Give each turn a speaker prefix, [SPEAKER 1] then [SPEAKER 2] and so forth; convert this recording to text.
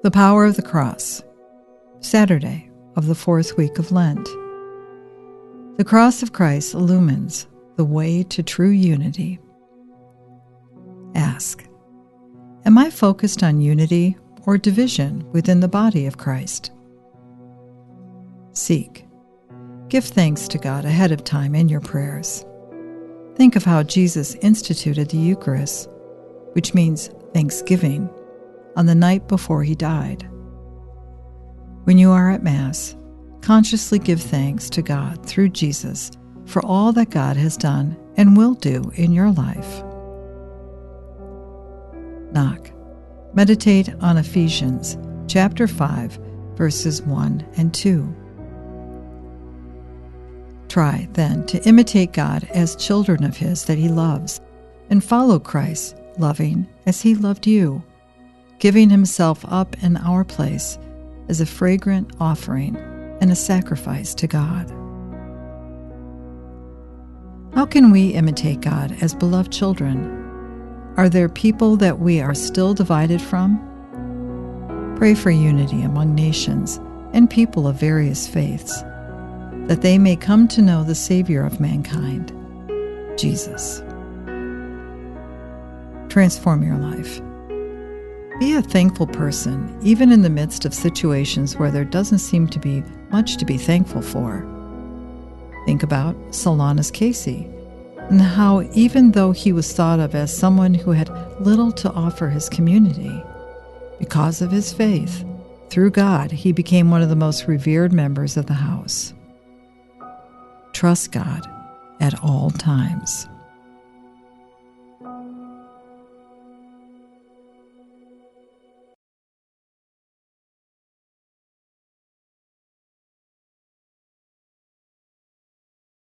[SPEAKER 1] The Power of the Cross, Saturday of the fourth week of Lent. The cross of Christ illumines the way to true unity. Ask, am I focused on unity or division within the body of Christ? Seek. Give thanks to God ahead of time in your prayers. Think of how Jesus instituted the Eucharist, which means thanksgiving, on the night before he died. When you are at Mass, consciously give thanks to God through Jesus for all that God has done and will do in your life. Knock. Meditate on Ephesians chapter 5, verses 1 and 2. Try, then, to imitate God as children of His that He loves, and follow Christ, loving as He loved you, giving Himself up in our place as a fragrant offering and a sacrifice to God. How can we imitate God as beloved children? Are there people that we are still divided from? Pray for unity among nations and people of various faiths, that they may come to know the Savior of mankind, Jesus. Transform your life. Be a thankful person, even in the midst of situations where there doesn't seem to be much to be thankful for. Think about Solanus Casey, and how even though he was thought of as someone who had little to offer his community, because of his faith, through God, he became one of the most revered members of the house. Trust God at all times.